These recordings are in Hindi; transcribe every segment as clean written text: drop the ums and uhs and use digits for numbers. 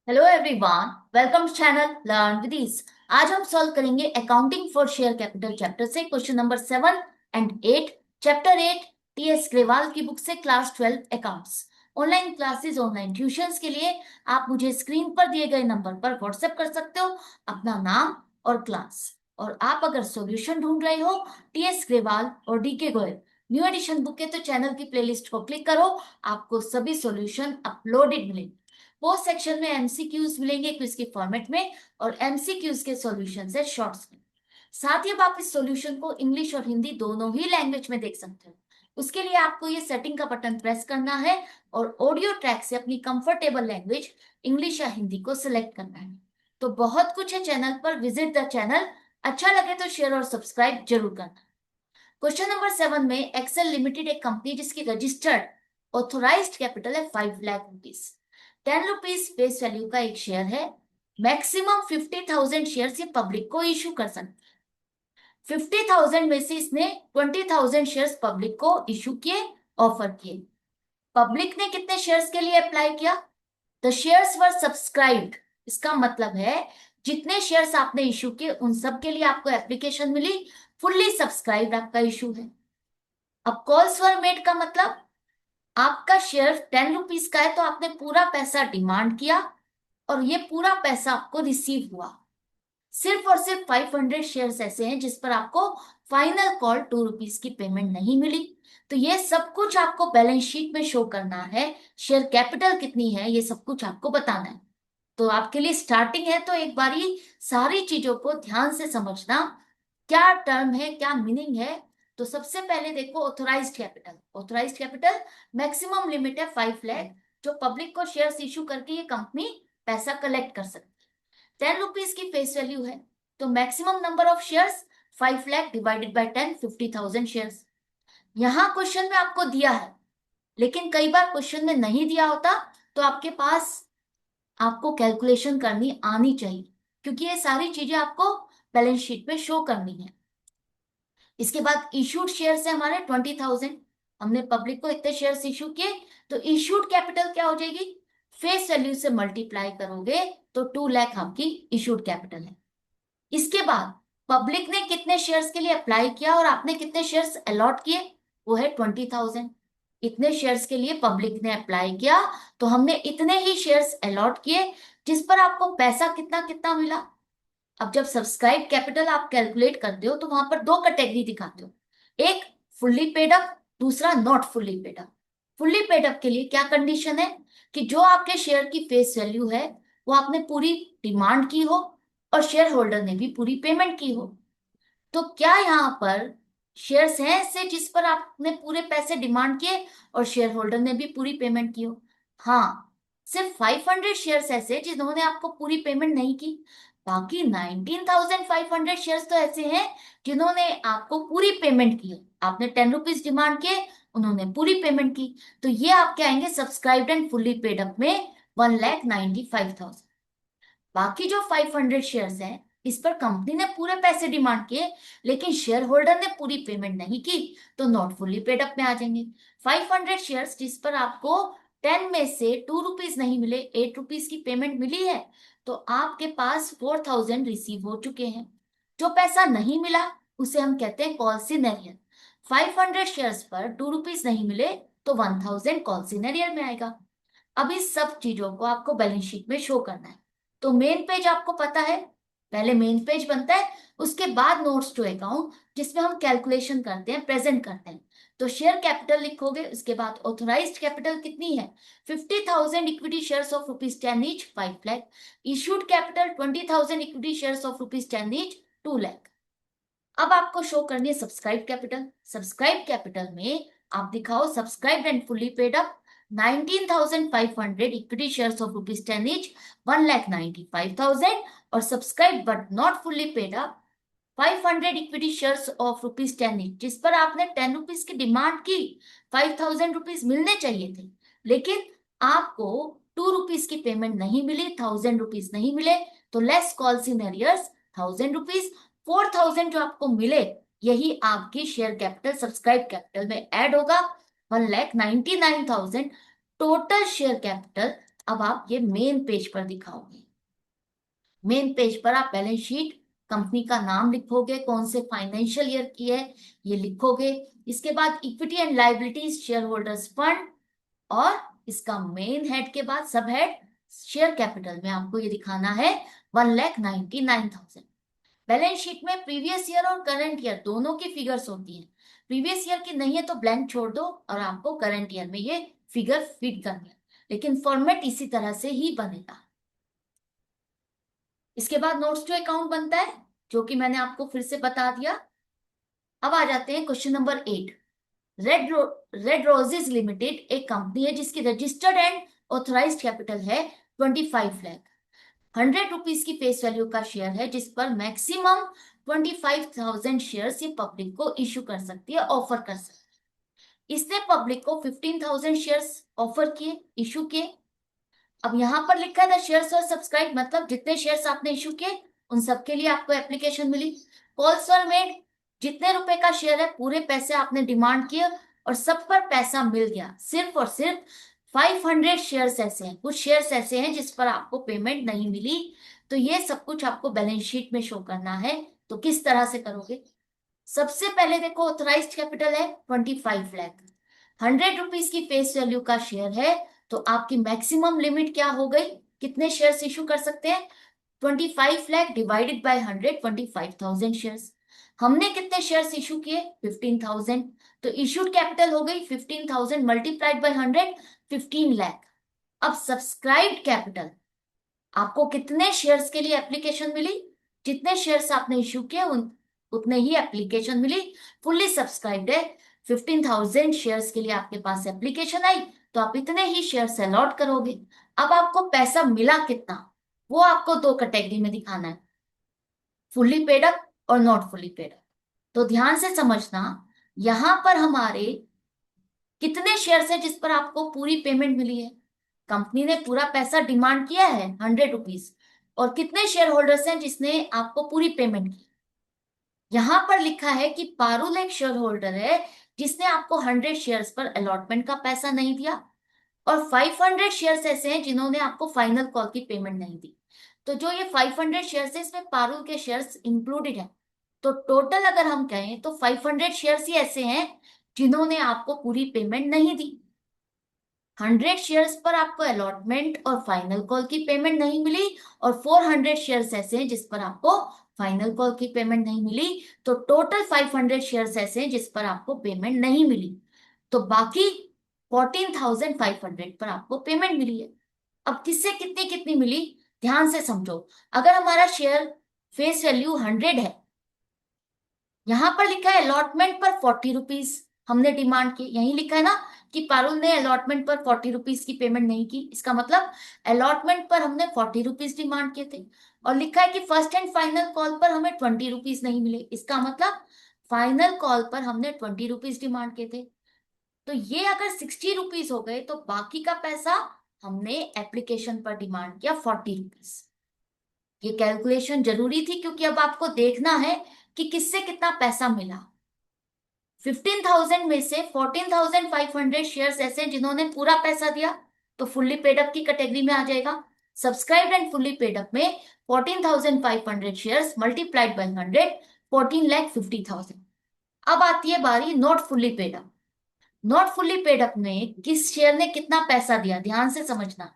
Hello everyone, welcome to channel learn with ease. आज हम सॉल्व करेंगे accounting for share capital chapter से question number 7 and 8। Chapter 8 TS Grewal की बुक से class 12 accounts. Online classes, online tuitions के लिए आप मुझे स्क्रीन पर दिए गए नंबर पर व्हाट्सएप कर सकते हो अपना नाम और क्लास। और आप अगर सॉल्यूशन ढूंढ रहे हो टीएस ग्रेवाल और DK Goyal new edition book के, तो चैनल की प्लेलिस्ट को क्लिक करो, आपको सभी सॉल्यूशन अपलोडेड मिलेंगे। पोस्ट सेक्शन में एमसीक्यूज मिलेंगे क्विज के फॉर्मेट में और एमसीक्यूज के सॉल्यूशन है शॉर्ट्स में। साथ ही अब आप इस सॉल्यूशन को इंग्लिश और हिंदी दोनों ही लैंग्वेज में देख सकते हो। उसके लिए आपको ये सेटिंग का बटन प्रेस करना है और ऑडियो ट्रैक से अपनी कंफर्टेबल लैंग्वेज इंग्लिश या हिंदी को सिलेक्ट करना है। तो बहुत कुछ है चैनल पर, विजिट द चैनल। अच्छा लगे तो शेयर और सब्सक्राइब जरूर करना। क्वेश्चन नंबर 7 में एक्सेल लिमिटेड एक कंपनी जिसकी रजिस्टर्ड ऑथोराइज्ड कैपिटल है 5 lakh rupees. 10 rupees face value का एक शेयर है। मैक्सिमम 50,000 शेयर ये पब्लिक को इशू कर सकते हैं। 50,000 में से इसने 20,000 शेयर पब्लिक को इशू किए, ऑफर किए। पब्लिक ने कितने शेयर्स के लिए अप्लाई किया? The shares were subscribed. इसका मतलब है जितने शेयर्स आपने इशू किए उन सब के लिए आपको एप्लीकेशन मिली। फुल्ली सब्सक्राइब्ड आपका इशू है। अब कॉल्स वर मेड का मतलब आपका शेयर 10 रुपीज का है तो आपने पूरा पैसा डिमांड किया और ये पूरा पैसा आपको रिसीव हुआ। सिर्फ और सिर्फ 500 शेयर्स ऐसे हैं जिस पर आपको फाइनल कॉल 2 रुपीज की पेमेंट नहीं मिली। तो ये सब कुछ आपको बैलेंस शीट में शो करना है। शेयर कैपिटल कितनी है ये सब कुछ आपको बताना है। तो आपके लिए स्टार्टिंग है, तो एक बारी सारी चीजों को ध्यान से समझना, क्या टर्म है, क्या मीनिंग है। तो सबसे पहले देखो authorised capital. Authorised capital maximum limit है 5 लाख, जो पब्लिक को शेयर्स इशू करके ये कंपनी पैसा कलेक्ट कर सकती है। 10 रुपीज की फेस वैल्यू है, तो maximum number of shares 5 lakh divided by 10, 50,000 shares. यहाँ क्वेश्चन में आपको दिया है, लेकिन कई बार क्वेश्चन में नहीं दिया होता, तो आपके पास आपको कैलकुलेशन करनी आनी चाहिए, क्योंकि ये सारी चीजें आपको बैलेंस शीट में शो करनी है। इसके बाद इशूड शेयर्स है हमारे 20,000। हमने पब्लिक को इतने शेयर्स इशू किए, तो इशूड कैपिटल क्या हो जाएगी? फेस वैल्यू से मल्टीप्लाई करोगे तो 2 लाख आपकी इशूड कैपिटल है। इसके बाद पब्लिक ने कितने शेयर्स के लिए अप्लाई किया और आपने कितने शेयर्स अलॉट किए? वो है 20,000। इतने शेयर्स के लिए पब्लिक ने अप्लाई किया, तो हमने इतने ही शेयर्स अलॉट किए, जिस पर आपको पैसा कितना कितना मिला। अब जब सब्सक्राइब कैपिटल आप कैलकुलेट करते हो तो वहां पर दो कैटेगरी दिखाते हो, एक फुल्ली पेड अप, दूसरा not fully paid up. Fully paid up के लिए क्या कंडीशन है कि जो आपके शेयर की फेस वैल्यू है वो आपने पूरी डिमांड की हो और शेयर होल्डर ने भी पूरी पेमेंट की हो। तो क्या यहाँ पर शेयर्स हैं ऐसे जिस पर आपने पूरे पैसे डिमांड किए और शेयर होल्डर ने भी पूरी पेमेंट की हो? हाँ, सिर्फ 500 शेयर्स ऐसे जिन्होंने आपको पूरी पेमेंट नहीं की। बाकी 19,500 शेयर्स तो ऐसे हैं जिन्होंने आपको पूरी पेमेंट की है। आपने 10 रुपीज डिमांड किए, उन्होंने पूरी पेमेंट की। तो ये आपके आएंगे subscribed and fully paid up में 1,95,000। बाकी जो 500 शेयर्स हैं इस पर कंपनी ने पूरे पैसे डिमांड किए, लेकिन शेयर होल्डर ने पूरी पेमेंट नहीं की, तो नॉट फुल्ली पेड अप में आ जाएंगे। 500 शेयर्स जिस पर आपको 10 में से 2 रुपीज नहीं मिले, 8 रुपीज की पेमेंट मिली है, तो आपके पास 4,000 रिसीव हो चुके हैं। जो पैसा नहीं मिला उसे हम कहते हैं कॉल सिनेरियर। 500 शेयर्स पर 2 रुपीज नहीं मिले, तो 1,000 कॉल सिनेरियर में आएगा। अब इस सब चीजों को आपको बैलेंस शीट में शो करना है। तो मेन पेज आपको पता है, पहले मेन पेज बनता है, उसके बाद नोट्स टू अकाउंट, जिसमें हम कैलकुलेशन करते हैं, प्रेजेंट करते हैं। तो शेयर कैपिटल लिखोगे, उसके बाद ऑथोराइज्ड कैपिटल कितनी है? 50,000 equity shares of rupees 10 each, 5 lakh. Issued capital 20,000 equity shares of rupees 10 each, 2 lakh. अब आपको शो करनी है सब्सक्राइब कैपिटल। सब्सक्राइब कैपिटल में आप दिखाओ subscribe and fully paid up 19,500 equity shares of rupees 10 each, 1,95,000। और subscribe but not fully paid up 500 equity shares of rupees 10 each, जिस पर आपने 10 रुपीज की डिमांड की। 5,000 रुपीज मिलने चाहिए थे, लेकिन आपको 2 रुपीज की पेमेंट नहीं मिली, 1,000 रुपीज नहीं मिले, तो less calls in arrears 1,000 rupees. 4,000 जो आपको मिले, यही आपकी शेयर कैपिटल सब्सक्राइब कैपिटल में ऐड होगा। 1,99,000 टोटल शेयर कैपिटल अब आप ये मेन पेज पर दिखाओगे। मेन पेज पर आप बैलेंस शीट, कंपनी का नाम लिखोगे, कौन से फाइनेंशियल ईयर की है ये लिखोगे। इसके बाद equity and liabilities, share holders fund, और इसका मेन हेड के बाद सब हेड शेयर कैपिटल में आपको ये दिखाना है 1,99,000। बैलेंस शीट में प्रीवियस ईयर और करंट ईयर दोनों की फिगर्स होती हैं। प्रीवियस ईयर की नहीं है तो ब्लैंक छोड़ दो और आपको करंट ईयर में ये फिगर फिट करनी है, लेकिन फॉर्मेट इसी तरह से ही बनेगा। इसके बाद नोट्स टू अकाउंट बनता है, जो कि मैंने आपको फिर से बता दिया। अब आ जाते हैं question number 8। Red roses limited एक कंपनी है जिसकी रजिस्टर्ड एंड ऑथराइज्ड कैपिटल है 25 लाख। 100 रुपीज की फेस वैल्यू का शेयर है, जिस पर मैक्सिमम 25,000 शेयर्स ये पब्लिक को इशू कर सकती है, ऑफर कर सकती है। इसने पब्लिक को 15,000 शेयर्स ऑफर किए, इशू किए। अब यहाँ पर लिखा है द शेयर्स और सब्सक्राइब, मतलब जितने शेयर्स आपने इशू किए उन सबके लिए आपको एप्लीकेशन मिली। कॉल्स वर मेड, जितने रुपए का शेयर है पूरे पैसे आपने डिमांड किए और सब पर पैसा मिल गया। सिर्फ और सिर्फ 500 शेयर्स ऐसे हैं, कुछ शेयर्स ऐसे हैं जिस पर आपको पेमेंट नहीं मिली। तो ये सब कुछ आपको बैलेंस शीट में शो करना है। तो किस तरह से करोगे? सबसे पहले देखो, ऑथराइज्ड कैपिटल है 25 लाख, 100 रुपीज की फेस वैल्यू का शेयर है, तो आपकी मैक्सिमम लिमिट क्या हो गई? कितने शेयर्स इशू कर सकते हैं? 25 लाख डिवाइडेड बाय 100, 25,000 शेयर्स। हमने कितने शेयर्स इशू किए? 15,000। तो इशूड कैपिटल हो गई 15,000 मल्टीप्लाइड बाय 100, 15 लाख। अब सब्सक्राइब्ड कैपिटल, आपको कितने शेयर्स के लिए एप्लीकेशन मिली? जितने शेयर्स आपने इशू किए उतने ही एप्लीकेशन मिली। फुल्ली सब्सक्राइब्ड है, 15,000 शेयर्स के लिए आपके पास एप्लीकेशन आई, तो आप इतने ही शेयर्स अलॉट करोगे। अब आपको पैसा मिला कितना, वो आपको दो कैटेगरी में दिखाना है, फुल्ली पेड अप और नॉट फुल्ली पेड अप। तो ध्यान से समझना, यहां पर हमारे कितने शेयर्स हैं जिस पर आपको पूरी पेमेंट मिली है? कंपनी ने पूरा पैसा डिमांड किया है 100 रुपीज, और कितने शेयर होल्डर्स हैं जिसने आपको पूरी पेमेंट की? यहां पर लिखा है कि पारुल एक शेयर होल्डर है जिसने आपको 100 शेयर्स पर अलॉटमेंट का पैसा नहीं दिया, और 500 शेयर्स ऐसे हैं जिन्होंने आपको फाइनल कॉल की पेमेंट नहीं दी। तो जो ये 500 शेयर्स है इसमें पारुल के शेयर्स इंक्लूडेड है। तो टोटल अगर हम कहें तो 500 शेयर्स ही ऐसे हैं जिन्होंने आपको पूरी पेमेंट नहीं दी। 100 शेयर्स पर आपको अलॉटमेंट और फाइनल कॉल की पेमेंट नहीं मिली, और 400 शेयर्स ऐसे हैं जिस पर आपको फाइनल कॉल की पेमेंट नहीं मिली। तो टोटल 500 शेयर्स ऐसे हैं जिस पर आपको पेमेंट नहीं मिली। तो बाकी 14,500 पर आपको पेमेंट मिली है। अब किससे कितनी कितनी मिली, ध्यान से समझो। अगर हमारा शेयर फेस वैल्यू 100 है, यहां पर लिखा है अलॉटमेंट पर 40 रुपीज हमने डिमांड की, यही लिखा है ना कि पारुल ने अलॉटमेंट पर 40 रुपीज की पेमेंट नहीं की। इसका मतलब अलॉटमेंट पर हमने 40 रुपीज डिमांड किए थे, और लिखा है कि फर्स्ट एंड फाइनल कॉल पर हमें 20 रुपीज नहीं मिले। इसका मतलब फाइनल कॉल पर हमने 20 रुपीज डिमांड किए थे। तो ये अगर 60 रुपीज हो गए, तो बाकी का पैसा हमने एप्लीकेशन पर डिमांड किया 40 रुपीज। ये कैलकुलेशन जरूरी थी क्योंकि अब आपको देखना है कि किससे कितना पैसा मिला। 15,000 में से 14,500 शेयर्स ऐसे हैं जिन्होंने पूरा पैसा दिया, तो फुल्ली पेड अप की कैटेगरी में आ जाएगा। Subscribed and fully paid up में 14,500 शेयर्स मल्टीप्लाइड बाय 100, 14,50,000। अब आती है बारी not fully paid up. Not fully paid up में किस शेयर ने कितना पैसा दिया, ध्यान से समझना।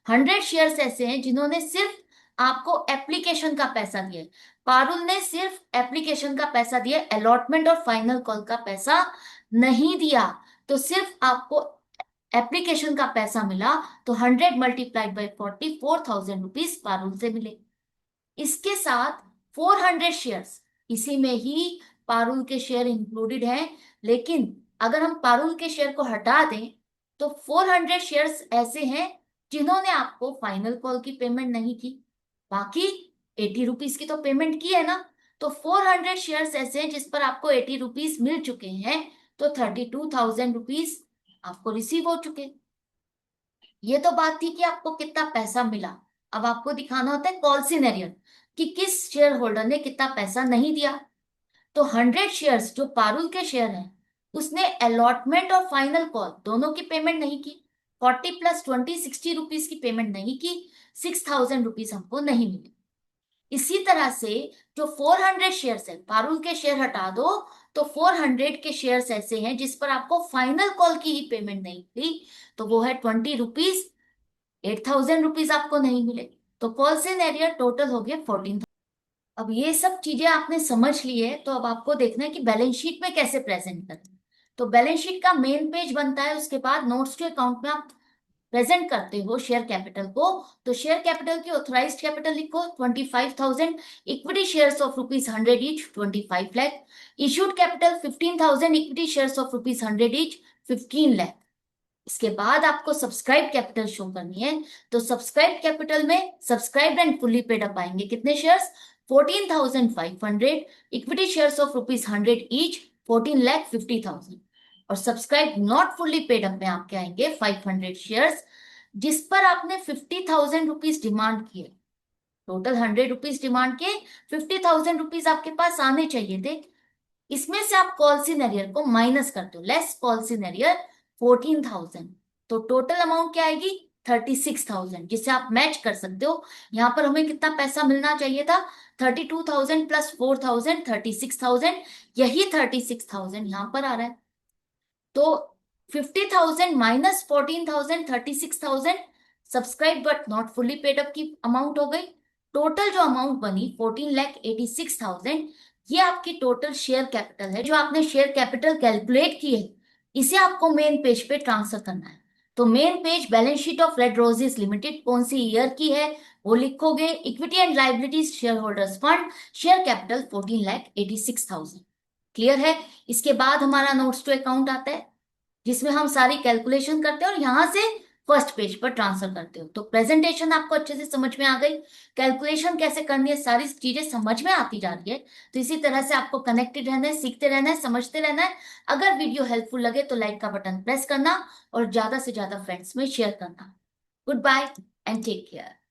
100 शेयर्स ऐसे हैं जिन्होंने सिर्फ आपको एप्लीकेशन का पैसा दिया है। पारुल ने सिर्फ एप्लीकेशन का पैसा दिया, अलॉटमेंट और फाइनल कॉल का पैसा नहीं दिया। तो सिर्फ आपको एप्लीकेशन का पैसा मिला, तो 100 मल्टीप्लाइड बाई 40, 4,000 रुपीज पारुल से मिले। इसके साथ 400 शेयर्स, इसी में ही पारुल के शेयर इंक्लूडेड हैं, लेकिन अगर हम पारुल के शेयर को हटा दें तो 400 शेयर्स ऐसे हैं जिन्होंने आपको फाइनल कॉल की पेमेंट नहीं की। बाकी 80 रुपीज की तो पेमेंट की है ना। तो 400 शेयर्स ऐसे हैं जिस पर आपको 80 रुपीज मिल चुके हैं, तो 32,000 रुपीज आपको रिसीव हो चुके। ये तो बात थी कि आपको कितना पैसा मिला। अब आपको दिखाना होता है कॉल सिनेरियो कि किस शेयर होल्डर ने कितना पैसा नहीं दिया। तो 100 शेयर्स जो पारुल के शेयर हैं, उसने अलॉटमेंट और फाइनल कॉल दोनों की पेमेंट नहीं की। 40 प्लस 20 60 रुपीज की पेमेंट नहीं की, 6000 रुपीज हमको नहीं मिले। इसी तरह से जो 400 शेयर्स है, पारुल के शेयर हटा दो तो 400 के शेयर्स ऐसे हैं जिस पर आपको फाइनल कॉल की ही पेमेंट नहीं मिली, तो वो है 20 रुपीज, 8000 रुपीज आपको नहीं मिले। तो कॉल सिनेरियो टोटल हो गया 14। अब ये सब चीजें आपने समझ ली है, तो अब आपको देखना है कि बैलेंस शीट में कैसे प्रेजेंट करना है। तो बैलेंस शीट का मेन पेज बनता है, उसके बाद नोट्स टू अकाउंट में आप प्रेजेंट करते हो शेयर कैपिटल को। तो शेयर कैपिटल की ऑथराइज्ड कैपिटल लिखो 25,000, equity shares of ₹100 each 25 lakh, issued capital 15,000, equity shares of ₹100 each 15 lakh. इसके बाद आपको सब्सक्राइब कैपिटल शो करनी है। तो सब्सक्राइब कैपिटल में subscribe and fully paid up आएंगे कितने shares, 14,500, equity shares of ₹100 each 14,50,000, और subscribe not fully paid up में आपके आएंगे 500 शेयर्स, जिस पर आपने 50,000 रुपीज डिमांड किए। टोटल 100 रुपीज डिमांड किए, 50,000 रुपीज आपके पास आने चाहिए थे। इसमें से आप कॉल सिनेरियर को माइनस करते हो, लेस कॉल सिनेरियर 14,000, तो टोटल अमाउंट क्या आएगी 36,000, जिसे आप मैच कर सकते हो। यहाँ पर हमें कितना पैसा मिलना चाहिए था, 32,000 प्लस 4,000 36,000, यही 36,000 यहाँ पर आ रहा है। तो 50,000 minus 14,000 36,000 subscribe but not fully paid up की अमाउंट हो गई। टोटल जो अमाउंट बनी 14,86,000, ये आपकी टोटल शेयर कैपिटल है। जो आपने शेयर कैपिटल कैलकुलेट की है, इसे आपको मेन पेज पे ट्रांसफर करना है। तो main page balance sheet of red roses limited कौन सी ईयर की है वो लिखोगे, equity and liabilities share holders fund, share capital 14,86,000। Clear है। इसके बाद हमारा नोट्स टू अकाउंट आता है, जिसमें हम सारी कैलकुलेशन करते हैं और यहां से फर्स्ट पेज पर ट्रांसफर करते हो। तो प्रेजेंटेशन आपको अच्छे से समझ में आ गई, कैलकुलेशन कैसे करनी है, सारी चीजें समझ में आती जा रही है। तो इसी तरह से आपको कनेक्टेड रहना है, सीखते रहना है, समझते रहना है। अगर वीडियो हेल्पफुल लगे तो लाइक का बटन प्रेस करना और ज्यादा से ज्यादा फ्रेंड्स में शेयर करना। Goodbye and take care.